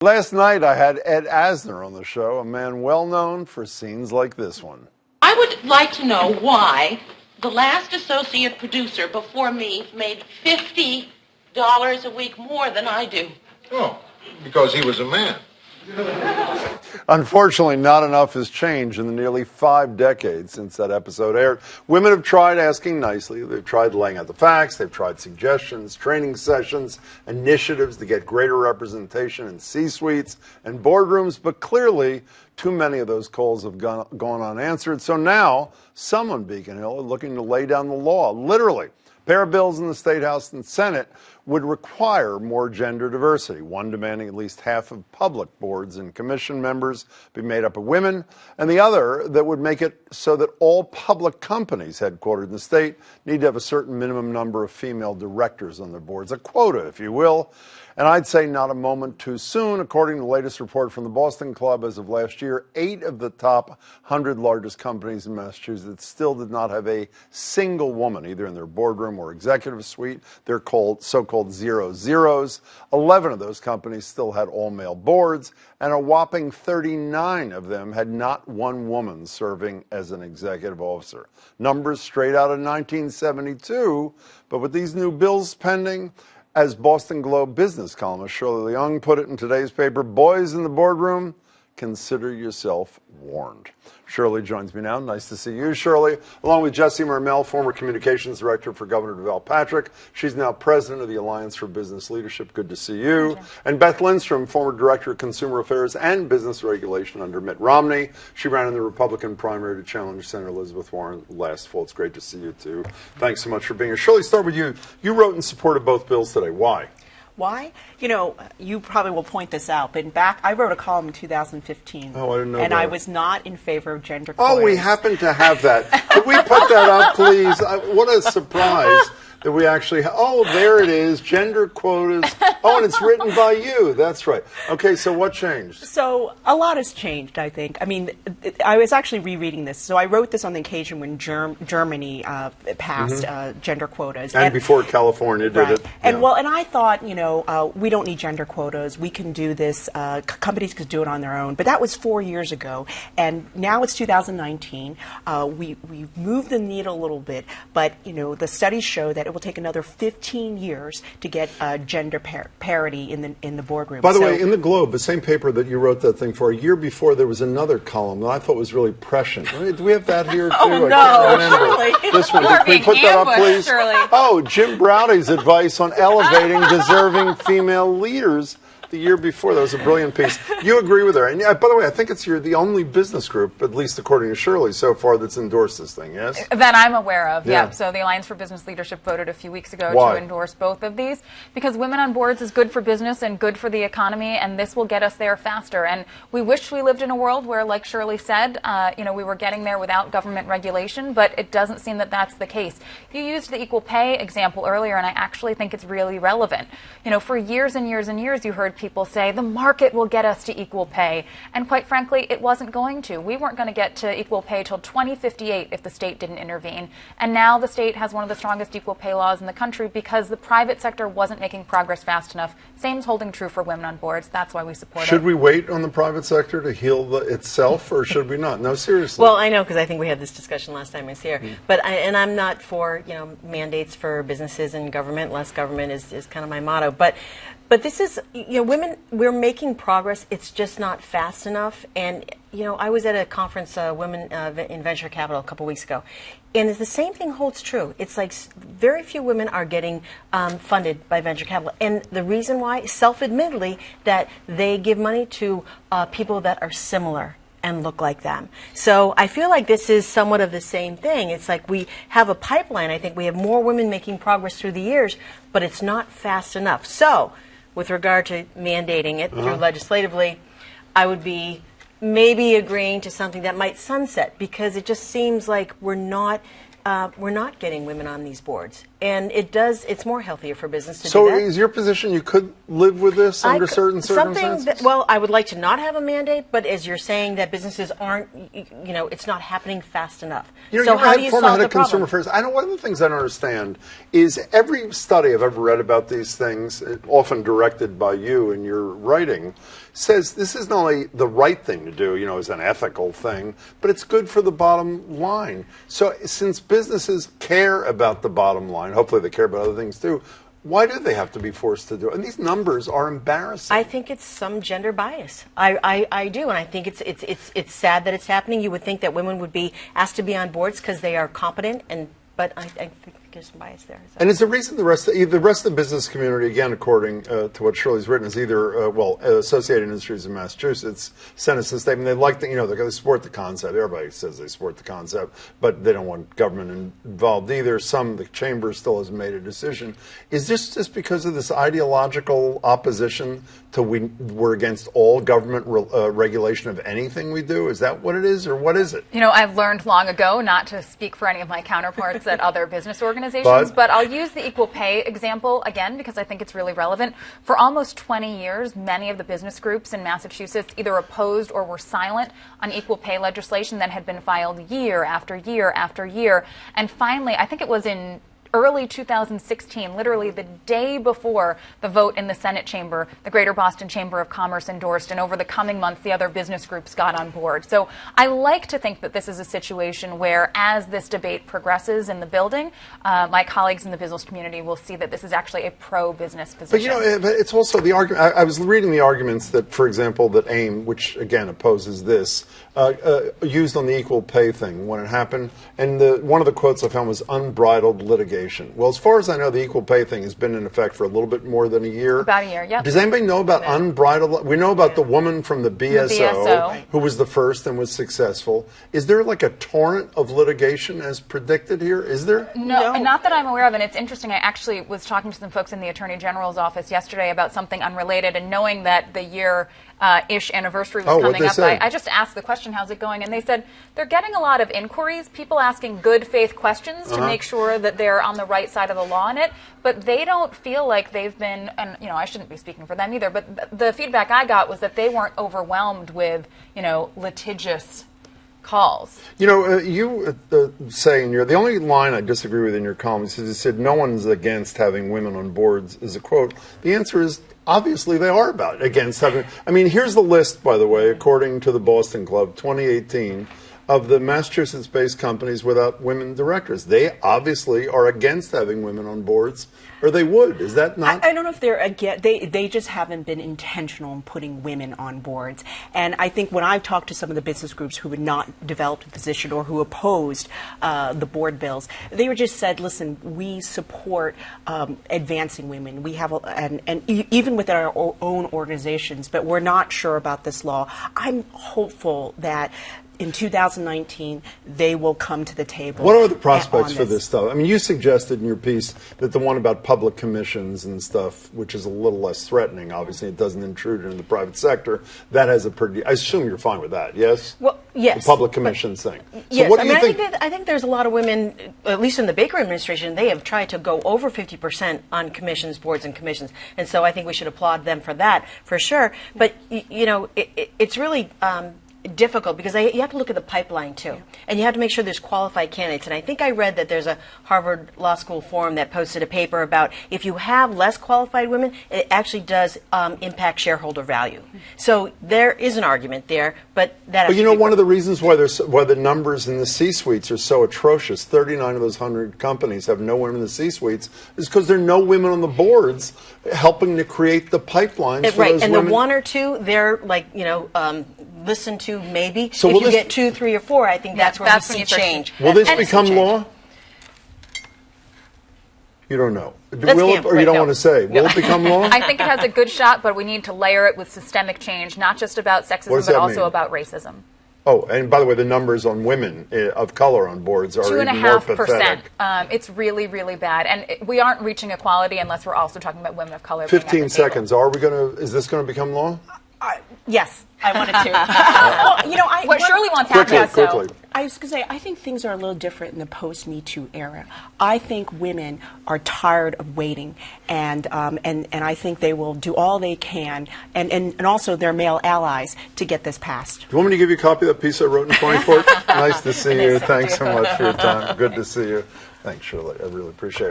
Last night I had Ed Asner on the show, a man well known for scenes like this one. I would like to know why the last associate producer before me made $50 a week more than I do. Oh, because he was a man. Unfortunately, not enough has changed in the nearly 5 decades since that episode aired. Women have tried asking nicely. They've tried laying out the facts. They've tried suggestions, training sessions, initiatives to get greater representation in C-suites and boardrooms. But clearly, too many of those calls have gone unanswered. So now, some on Beacon Hill are looking to lay down the law, literally. A pair of bills in the State House and Senate would require more gender diversity, one demanding at least half of public boards and commission members be made up of women, and the other that would make it so that all public companies headquartered in the state need to have a certain minimum number of female directors on their boards, a quota, if you will. And I'd say not a moment too soon. According to the latest report from the Boston Club, as of last year, 8 of the top 100 largest companies in Massachusetts still did not have a single woman, either in their boardroom or executive suite. They're called so-called 0-0s. 11 of those companies still had all-male boards, and a whopping 39 of them had not one woman serving as an executive officer. Numbers straight out of 1972, but with these new bills pending, as Boston Globe business columnist Shirley Leung put it in today's paper, boys in the boardroom, consider yourself warned. Shirley joins me now. Nice to see you, Shirley, along with Jessie Mermell, former communications director for Governor Deval Patrick. She's now president of the Alliance for Business Leadership. Good to see you. And Beth Lindstrom, former director of consumer affairs and business regulation under Mitt Romney. She ran in the Republican primary to challenge Senator Elizabeth Warren last fall. It's great to see you, too. Thanks so much for being here. Shirley, start with you. You wrote in support of both bills today. Why? Why? You know, you probably will point this out, but I wrote a column in 2015. Oh, I didn't know and that. I was not in favor of gender quotas. Oh, we happen to have that. Could we put that up, please? What a surprise that we actually have. Oh, there it is, gender quotas. Oh, and it's written by you. That's right. Okay, so what changed? So a lot has changed, I think. I mean, I was actually rereading this. So I wrote this on the occasion when Germany passed gender quotas. And before California did it. And and I thought, you know, we don't need gender quotas. We can do this. Companies could do it on their own. But that was 4 years ago. And now it's 2019. We've moved the needle a little bit. But, you know, the studies show that it will take another 15 years to get gender parity in the boardroom. By the way, in the Globe, the same paper that you wrote that thing for, a year before there was another column that I thought was really prescient. Do we have that here too? Oh, no, Shirley. This one. Can we put that up, please? Shirley. Oh, Jim Braude's advice on elevating deserving female leaders. The year before, that was a brilliant piece. You agree with her. And by the way, I think you're the only business group, at least according to Shirley, so far that's endorsed this thing, yes? That I'm aware of, yeah. Yep. So the Alliance for Business Leadership voted a few weeks ago Why? to endorse both of these, because women on boards is good for business and good for the economy, and this will get us there faster. And we wish we lived in a world where, like Shirley said, you know, we were getting there without government regulation, but it doesn't seem that that's the case. You used the equal pay example earlier, and I actually think it's really relevant. You know, for years and years and years, you heard people say, the market will get us to equal pay. And quite frankly, it wasn't going to. We weren't going to get to equal pay till 2058 if the state didn't intervene. And now the state has one of the strongest equal pay laws in the country because the private sector wasn't making progress fast enough. Same's holding true for women on boards. That's why we support it. Should we wait on the private sector to heal itself, or should we not? No, seriously. Well, I know, because I think we had this discussion last time I was here. But I'm not for, you know, mandates for businesses and government. Less government is kind of my motto. But this is, you know, women, we're making progress. It's just not fast enough. And, you know, I was at a conference, Women in Venture Capital, a couple weeks ago. And the same thing holds true. It's like very few women are getting funded by venture capital. And the reason why, self-admittedly, that they give money to people that are similar and look like them. So I feel like this is somewhat of the same thing. It's like we have a pipeline. I think we have more women making progress through the years, but it's not fast enough. So with regard to mandating it through legislatively, I would be maybe agreeing to something that might sunset, because it just seems like we're not getting women on these boards. And it's more healthier for business to do So that. is your position you could live with this under certain circumstances? Well, I would like to not have a mandate, but as you're saying that businesses aren't, it's not happening fast enough. So how do you solve the Consumer problem? Affairs. I know one of the things I don't understand is every study I've ever read about these things, often directed by you in your writing, says this is not only the right thing to do, as an ethical thing, but it's good for the bottom line. So since businesses care about the bottom line, hopefully they care about other things too, why do they have to be forced to do it? And these numbers are embarrassing. I think it's some gender bias. I do, and I think it's sad that it's happening. You would think that women would be asked to be on boards because they are competent, but I think there's some bias there. So. And is the reason the rest of the business community, again, according to what Shirley's written, is either, Associated Industries in Massachusetts sent us a statement. They like they support the concept. Everybody says they support the concept, but they don't want government involved either. The chamber still hasn't made a decision. Is this just because of this ideological opposition to we're against all government regulation of anything we do? Is that what it is, or what is it? I've learned long ago not to speak for any of my counterparts at other business organizations, but I'll use the equal pay example again because I think it's really relevant. For almost 20 years, many of the business groups in Massachusetts either opposed or were silent on equal pay legislation that had been filed year after year after year. And finally, I think it was in early 2016, literally the day before the vote in the Senate chamber, the Greater Boston Chamber of Commerce endorsed, and over the coming months, the other business groups got on board. So I like to think that this is a situation where, as this debate progresses in the building, my colleagues in the business community will see that this is actually a pro-business position. But it's also the argument. I was reading the arguments that, for example, that AIM, which again opposes this, used on the equal pay thing when it happened, and one of the quotes I found was unbridled litigation. Well, as far as I know, the equal pay thing has been in effect for a little bit more than a year. About a year, yeah. Does anybody know about unbridled? We know about the woman from the BSO, who was the first and was successful. Is there like a torrent of litigation as predicted here? Is there? No, not that I'm aware of, and it's interesting. I actually was talking to some folks in the Attorney General's office yesterday about something unrelated, and knowing that the year-ish anniversary was coming up, I just asked the question, how's it going? And they said they're getting a lot of inquiries, people asking good faith questions to make sure that they're on the right side of the law in it, but they don't feel like they've been, and I shouldn't be speaking for them either, but the feedback I got was that they weren't overwhelmed with, litigious calls. You say the only line I disagree with in your column is you said no one's against having women on boards, is a quote. The answer is obviously they are against having. I mean, here's the list, by the way, according to the Boston Club, 2018, of the Massachusetts-based companies without women directors. They obviously are against having women on boards, or they would. Is that not? I don't know if they're against. They just haven't been intentional in putting women on boards. And I think when I've talked to some of the business groups who had not developed a position or who opposed the board bills, they were just said, listen, we support advancing women. We have, even within our own organizations, but we're not sure about this law. I'm hopeful that in 2019, they will come to the table. What are the prospects for this stuff? I mean, you suggested in your piece that the one about public commissions and stuff, which is a little less threatening, obviously, it doesn't intrude into the private sector, that has a pretty, I assume you're fine with that, yes? Well, yes. The public commissions thing. So yes, what do you think? I think there's a lot of women, at least in the Baker administration, they have tried to go over 50% on commissions, boards and commissions. And so I think we should applaud them for that, for sure. But, it's really difficult because you have to look at the pipeline too, and you have to make sure there's qualified candidates. And I think I read that there's a Harvard Law School forum that posted a paper about if you have less qualified women, it actually does impact shareholder value. So there is an argument there, but that. But one of the reasons why the numbers in the C-suites are so atrocious, 39 of those 100 companies have no women in the C-suites, is because there are no women on the boards helping to create the pipelines for those and women. The one or two, they're like listen to maybe. So if you get 2, 3, or 4, I think that's where we see change. Will this become law? You don't know. Will it, or you don't want to say? Will it become law? I think it has a good shot, but we need to layer it with systemic change, not just about sexism, but also about racism. Oh, and by the way, the numbers on women of color on boards are even more pathetic. 2.5%. It's really, really bad. And we aren't reaching equality unless we're also talking about women of color. 15 seconds. Is this going to become law? Yes, I wanted to. What Shirley wants happening. Quickly. I was going to say, I think things are a little different in the post-Me Too era. I think women are tired of waiting, and I think they will do all they can, and also their male allies, to get this passed. Do you want me to give you a copy of that piece I wrote in 24? Nice to see you. Thanks so much for your time. Good to see you. Thanks, Shirley. I really appreciate it.